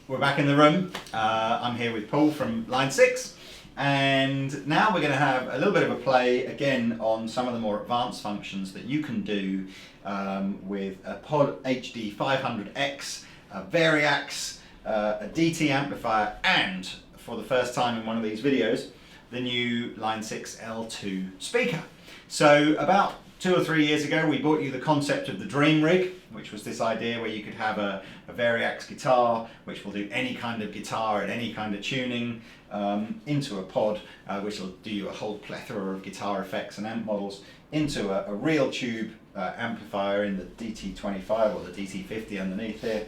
We're back in the room. I'm here with Paul from Line 6, and now we're going to have a little bit of a play again on some of the more advanced functions that you can do with a Pod HD500X, a Variax, a DT amplifier, and for the first time in one of these videos, the new Line 6 L2 speaker. So about 2 or 3 years ago, we brought you the concept of the dream rig, which was this idea where you could have a Variax guitar, which will do any kind of guitar and any kind of tuning, into a pod, which will do you a whole plethora of guitar effects and amp models, into a real tube amplifier in the DT25 or the DT50 underneath here,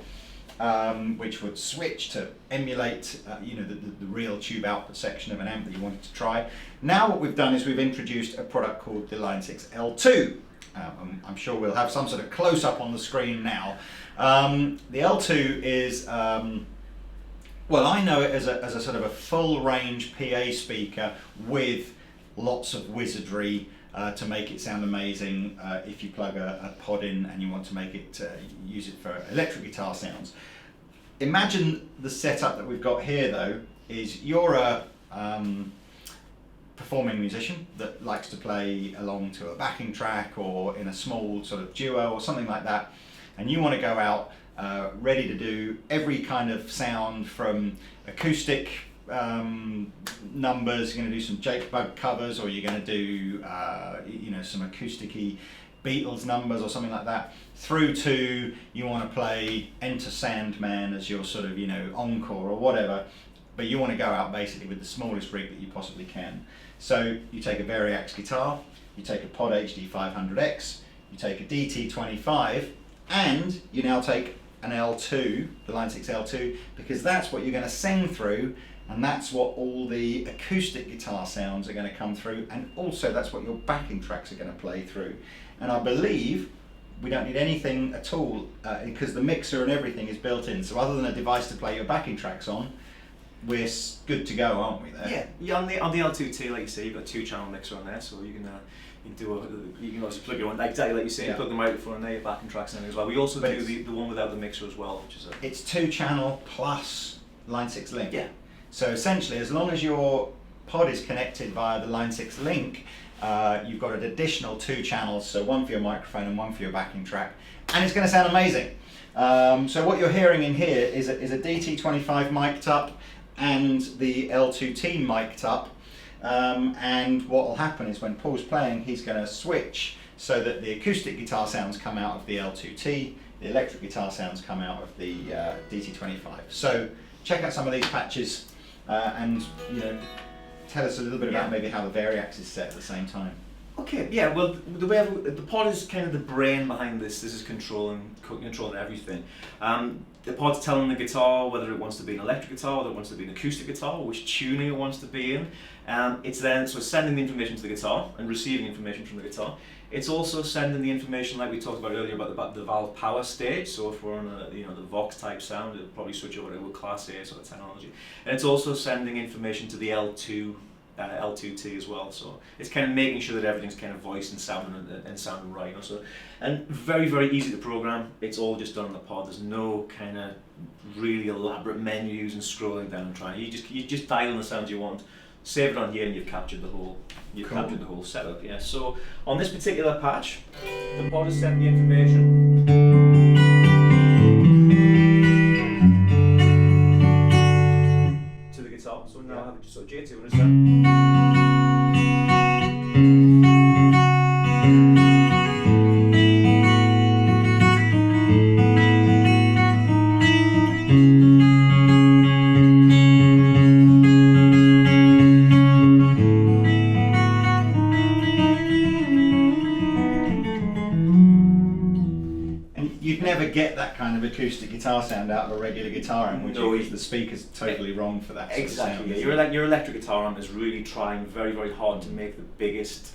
which would switch to emulate the real tube output section of an amp that you wanted to try. Now what we've done is we've introduced a product called the Line 6 L2. I'm sure we'll have some sort of close-up on the screen now. The L2 is, well, I know it as a sort of a full-range PA speaker with lots of wizardry to make it sound amazing if you plug a pod in and you want to make it use it for electric guitar sounds. Imagine the setup that we've got here though is you're a performing musician that likes to play along to a backing track or in a small sort of duo or something like that, and you want to go out ready to do every kind of sound from acoustic numbers. You're going to do some Jake Bug covers, or you're going to do some acousticy Beatles numbers or something like that, through to you want to play Enter Sandman as your sort of encore or whatever, but you want to go out basically with the smallest rig that you possibly can. So you take a Variax guitar, you take a Pod HD500X, you take a DT25, and you now take an L2, the Line 6 L2, because that's what you're going to sing through, and that's what all the acoustic guitar sounds are going to come through, and also that's what your backing tracks are going to play through. And I believe we don't need anything at all because the mixer and everything is built in. So other than a device to play your backing tracks on, we're good to go, aren't we? There. Yeah. On the L2t, like you say, you've got a 2-channel mixer on there, so you can obviously plug your one, exactly like you say, plug the microphone in there, your backing tracks in there as well. We also do the one without the mixer as well, which is it's 2-channel plus Line 6 link. Yeah. So essentially, as long as your pod is connected via the Line 6 link, you've got an additional 2 channels, so one for your microphone and one for your backing track, and it's going to sound amazing. So what you're hearing in here is a DT25 mic'd up and the L2t mic'd up, and what will happen is when Paul's playing, he's going to switch so that the acoustic guitar sounds come out of the L2t, the electric guitar sounds come out of the DT25. So check out some of these patches and tell us a little bit about maybe how the Variax is set at the same time. Okay, yeah, well, the pod is kind of the brain behind this. This is controlling everything. The pod's telling the guitar whether it wants to be an electric guitar, whether it wants to be an acoustic guitar, which tuning it wants to be in. It's sending the information to the guitar and receiving information from the guitar. It's also sending the information, like we talked about earlier, about the valve power stage. So if we're on the Vox type sound, it'll probably switch over to a Class A sort of technology. And it's also sending information to the L2t as well. So it's kind of making sure that everything's kind of voiced and sounding right. And very, very easy to program. It's all just done on the pod. There's no kind of really elaborate menus and scrolling down and trying. You just dial in the sounds you want, save it on here, and you've captured the whole. Captured the whole setup. Yeah. So on this particular patch, the pod is sending the information to the guitar. So now I have it just J2 understand. You'd never get that kind of acoustic guitar sound out of a regular guitar amp, would you? Because the speaker's totally wrong for that. Exactly. Your electric guitar amp is really trying very, very hard to make the biggest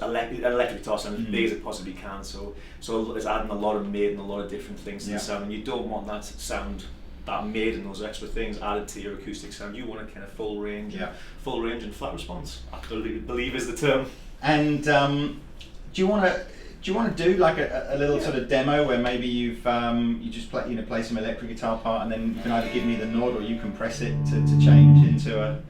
electric guitar sound as big as it possibly can. So it's adding a lot of mid and a lot of different things to the sound, and you don't want that sound, that mid and those extra things added to your acoustic sound. You want a kind of full range and flat response. I believe is the term. And do you want to you want to do like a little sort of demo where maybe you just play some electric guitar part, and then you can either give me the nod or you can press it to change into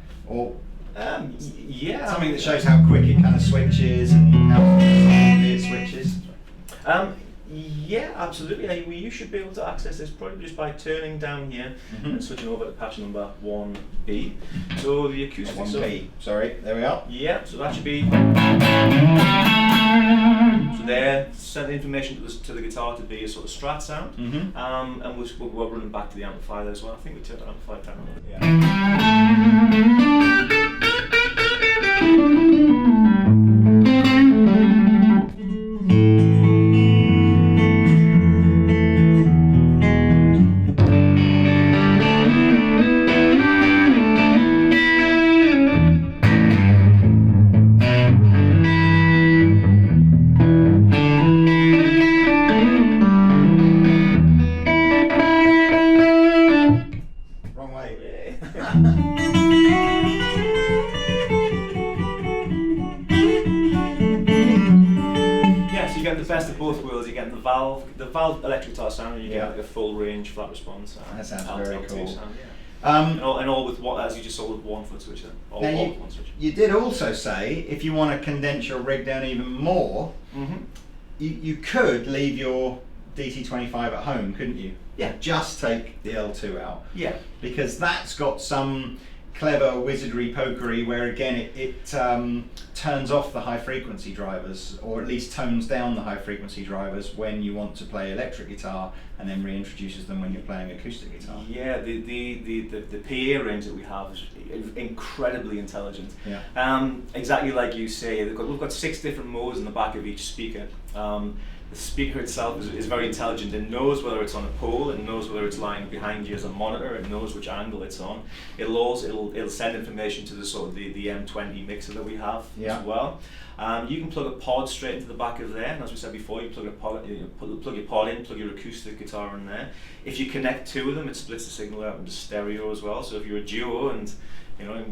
something that shows how quick it kind of switches and how softly it switches. Yeah, absolutely. You should be able to access this probably just by turning down here and switching over to patch number 1B. So the acoustic. 1B. Sorry, there we are. Yeah, so that should be. So there, send the information to the guitar to be a sort of strat sound, and we're running back to the amplifier there as well. I think we turned the amplifier down a little bit. The valve electric guitar sound, and you get like a full range flat response. That sounds very cool. Sound, and all with what, as you just saw, with 1 foot switch. All with one switch. You did also say if you want to condense your rig down even more, you could leave your DT25 at home, couldn't you? Yeah. Just take the L2 out. Yeah. Because that's got some clever wizardry pokery where again it turns off the high frequency drivers, or at least tones down the high frequency drivers when you want to play electric guitar, and then reintroduces them when you're playing acoustic guitar. Yeah, the PA range that we have is incredibly intelligent. Yeah. Exactly like you say, we've got 6 different modes in the back of each speaker. The speaker itself is very intelligent. It knows whether it's on a pole, it knows whether it's lying behind you as a monitor, it knows which angle it's on. It'll send information to the sort of the M20 mixer that we have as well. You can plug a pod straight into the back of there, and as we said before, you plug your pod in, plug your acoustic guitar in there. If you connect 2 of them, it splits the signal out into stereo as well. So if you're a duo and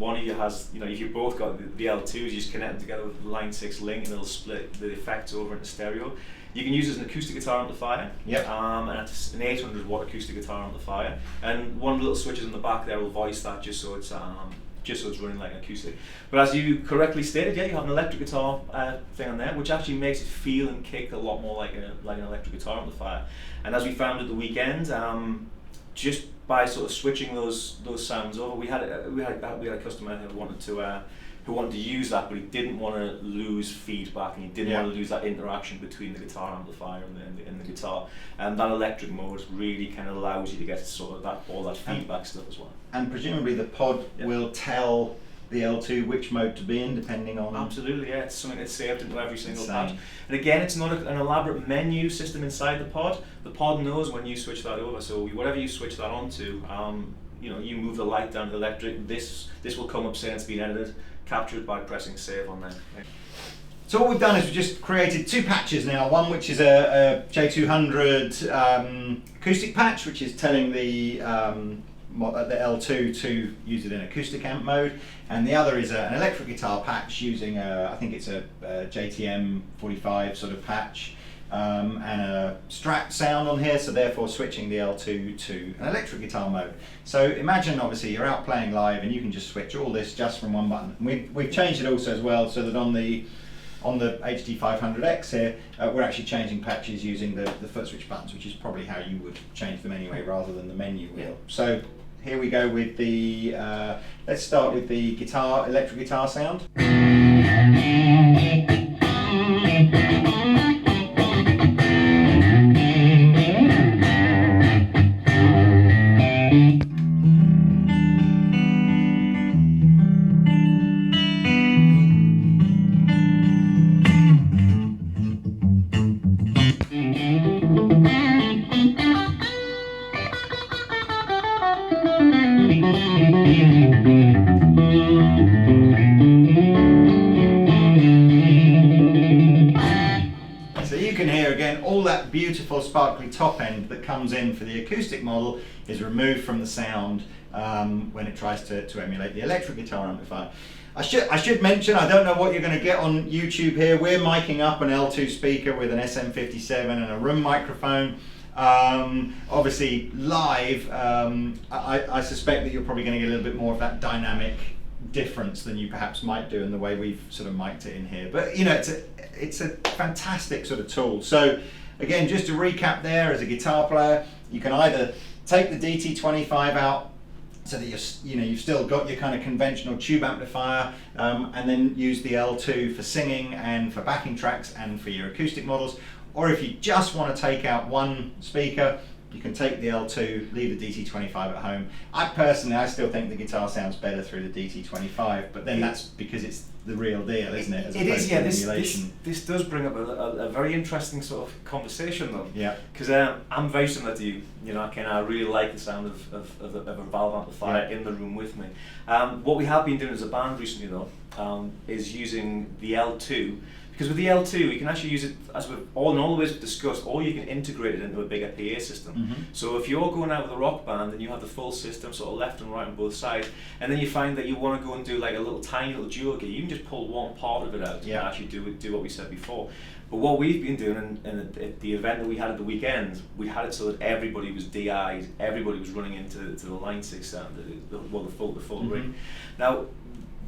one of you has, if you've both got the L2s, you just connect them together with the line 6 link, and it'll split the effects over into stereo. You can use it as an acoustic guitar amplifier, and it's an 800 watt acoustic guitar amplifier, and one of the little switches on the back there will voice that just so it's running like an acoustic. But as you correctly stated, you have an electric guitar thing on there, which actually makes it feel and kick a lot more like an electric guitar amplifier. And as we found at the weekend, just by sort of switching those sounds over, we had a customer who wanted to use that, but he didn't want to lose feedback, and he didn't want to lose that interaction between the guitar amplifier and the guitar. And that electric mode really kind of allows you to get sort of all that feedback stuff as well. And presumably the pod will tell the L2 which mode to be in, depending on... Absolutely, yeah. It's something that's saved into every single patch. And again, it's not an elaborate menu system inside the pod. The pod knows when you switch that over, so whatever you switch that onto, you move the light down to electric, this will come up saying it's been edited, captured by pressing save on there. So what we've done is we've just created 2 patches now. One which is a J200 acoustic patch, which is telling the L2 to use it in acoustic amp mode, and the other is an electric guitar patch using I think it's a JTM 45 sort of patch, and a Strat sound on here, so therefore switching the L2 to an electric guitar mode. So imagine obviously you're out playing live and you can just switch all this just from one button. We've changed it also as well, so that on the HD500X here, we're actually changing patches using the foot switch buttons, which is probably how you would change them anyway, rather than the menu wheel. So here we go with the, let's start with the electric guitar sound. Beautiful sparkly top end that comes in for the acoustic model is removed from the sound when it tries to emulate the electric guitar amplifier. I should mention, I don't know what you're going to get on YouTube here. We're miking up an L2 speaker with an SM57 and a room microphone. Obviously live, I suspect that you're probably going to get a little bit more of that dynamic difference than you perhaps might do in the way we've sort of mic'd it in here. But you know, it's a fantastic sort of tool. So again, just to recap there, as a guitar player, you can either take the DT25 out so that you've still got your kind of conventional tube amplifier, and then use the L2 for singing and for backing tracks and for your acoustic models. Or if you just want to take out one speaker, you can take the L2, leave the DT25 at home. I still think the guitar sounds better through the DT25, but then that's because it's the real deal, isn't it? It is, yeah. This does bring up a very interesting sort of conversation, though. Yeah. Because I'm very similar to you. You know, I really like the sound of a valve amplifier in the room with me. What we have been doing as a band recently, though, is using the L2. Because with the L2, you can actually use it, as we've all the ways we've discussed, or you can integrate it into a bigger PA system. Mm-hmm. So if you're going out with a rock band and you have the full system, sort of left and right on both sides, and then you find that you want to go and do like a little tiny little dual gig, you can just pull one part of it out and actually do what we said before. But what we've been doing, and at the event that we had at the weekend, we had it so that everybody was DI'd, everybody was running into the Line 6 sound, the full mm-hmm. rig. Now,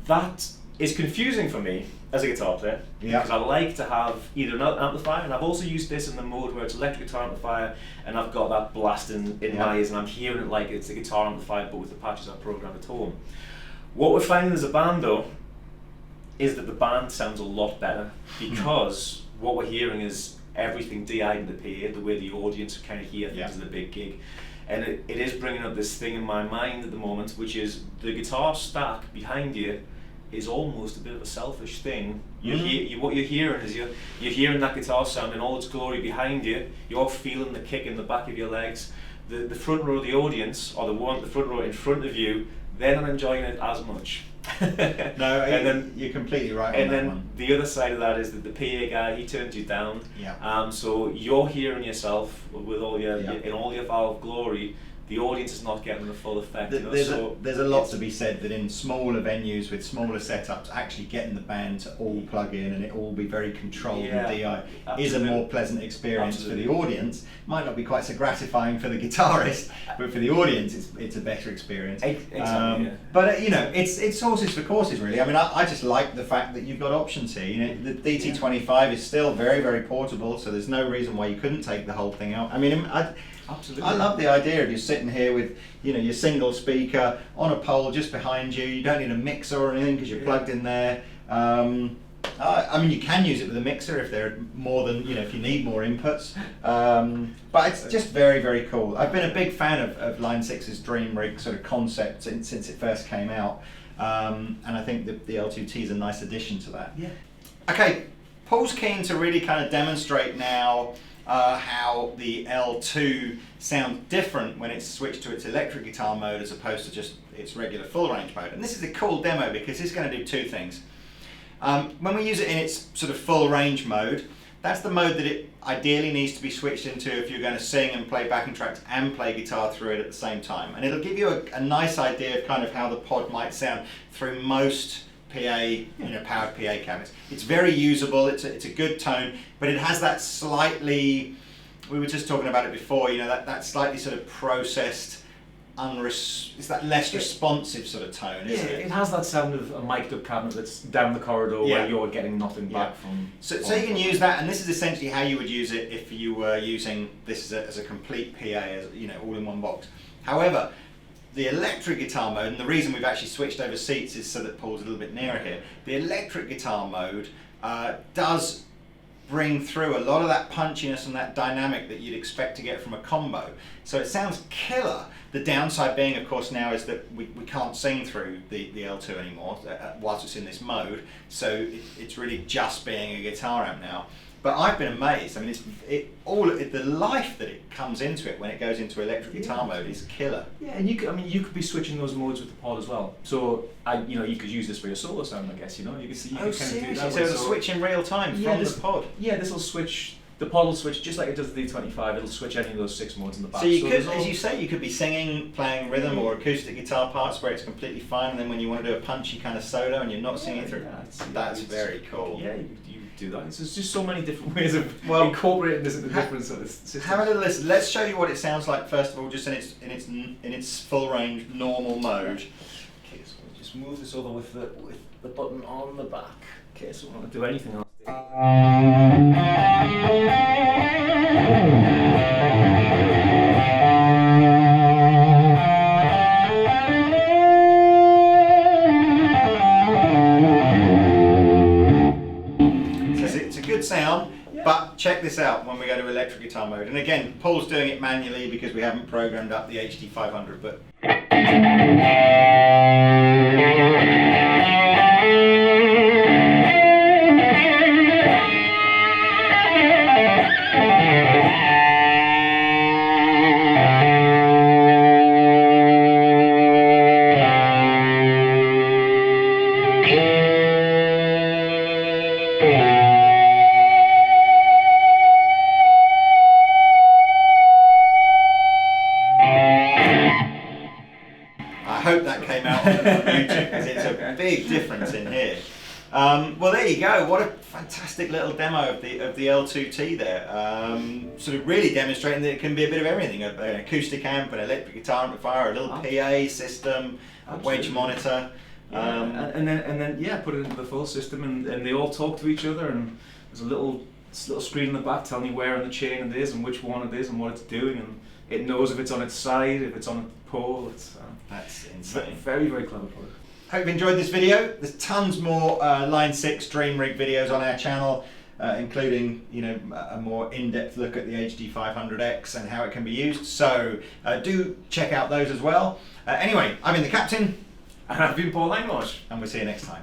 that is confusing for me as a guitar player, because I like to have either an amplifier, and I've also used this in the mode where it's electric guitar amplifier, and I've got that blasting in my ears, and I'm hearing it like it's a guitar amplifier, but with the patches I've programmed at home. What we're finding as a band, though, is that the band sounds a lot better, because what we're hearing is everything DI'd in the PA, the way the audience kind of hear things at a big gig. And it is bringing up this thing in my mind at the moment, which is the guitar stack behind you is almost a bit of a selfish thing. What you're hearing is you're hearing that guitar sound in all its glory behind you. You're feeling the kick in the back of your legs. The front row of the audience, or the front row in front of you, they're not enjoying it as much. No, and then you're completely right. And then the other side of that is that the PA guy, he turns you down. Yeah. So you're hearing yourself with all your in all your valve glory. The audience is not getting the full effect. There's a lot to be said that in smaller venues with smaller setups, actually getting the band to all plug in and it all be very controlled and DI is a more pleasant experience for the audience. Might not be quite so gratifying for the guitarist, but for the audience, it's a better experience. Exactly. But you know, it's horses for courses, really. I mean, I just like the fact that you've got options here. You know, the DT25 is still very, very portable, so there's no reason why you couldn't take the whole thing out. I mean, Absolutely. I love the idea of you sitting here with, you know, your single speaker on a pole just behind you. You don't need a mixer or anything because you're plugged in there. I mean, you can use it with a mixer if there are more than, you know, if you need more inputs. But it's just very, very cool. I've been a big fan of Line 6's Dream Rig sort of concept since it first came out. And I think the L2t is a nice addition to that. Yeah. Okay, Paul's keen to really kind of demonstrate now how the L2 sounds different when it's switched to its electric guitar mode as opposed to just its regular full range mode. And this is a cool demo because it's going to do two things. When we use it in its sort of full range mode, that's the mode that it ideally needs to be switched into if you're going to sing and play backing tracks and play guitar through it at the same time. And it'll give you a nice idea of kind of how the pod might sound through most PA, you know, powered PA cabinets. It's very usable, it's a good tone, but it has that slightly, we were just talking about it before, you know, that slightly sort of processed, it's that less responsive sort of tone, isn't it? It has that sound of a mic'd up cabinet that's down the corridor where you're getting nothing back from. So you can use that, and this is essentially how you would use it if you were using this as a complete PA, as, you know, all in one box. However, the electric guitar mode, and the reason we've actually switched over seats is so that Paul's a little bit nearer here. The electric guitar mode does bring through a lot of that punchiness and that dynamic that you'd expect to get from a combo. So it sounds killer. The downside being, of course, now is that we can't sing through the L2 anymore whilst it's in this mode. So it's really just being a guitar amp now. But I've been amazed. I mean, the life that it comes into it when it goes into electric guitar mode is killer. Yeah, and you could be switching those modes with the pod as well. So you could use this for your solo sound, I guess. You know, you could kind of do that. So it'll switch in real time from the pod. Yeah, this will switch the pod will switch just like it does the D25. It'll switch any of those 6 modes in the back. So you could, as you say, you could be singing, playing rhythm or acoustic guitar parts where it's completely fine, and then when you want to do a punchy kind of solo and you're not singing through, that's very cool. Yeah, you do that. So there's just so many different ways of incorporating this into different sort of systems. Have a little listen. Let's show you what it sounds like first of all, just in its full range normal mode. Okay, so we'll just move this over with the button on the back. Okay, so we don't want to do anything else. It's a good sound, but check this out when we go to electric guitar mode. And again, Paul's doing it manually because we haven't programmed up the HD500, but I hope that came out on YouTube because it's a big difference in here. Well, there you go. What a fantastic little demo of the L2t there. Sort of really demonstrating that it can be a bit of everything: an acoustic amp, an electric guitar amplifier, a little PA system, a wedge monitor. And then put it into the full system, and they all talk to each other. And there's a little screen in the back telling you where on the chain it is and which one it is and what it's doing, and it knows if it's on its side, if it's on a pole. That's insane. Very, very clever product. Hope you've enjoyed this video. There's tons more Line 6 Dream Rig videos on our channel, including a more in-depth look at the HD500X and how it can be used. So do check out those as well. Anyway, I've been the Captain. And I've been Paul Hindmarsh. And we'll see you next time.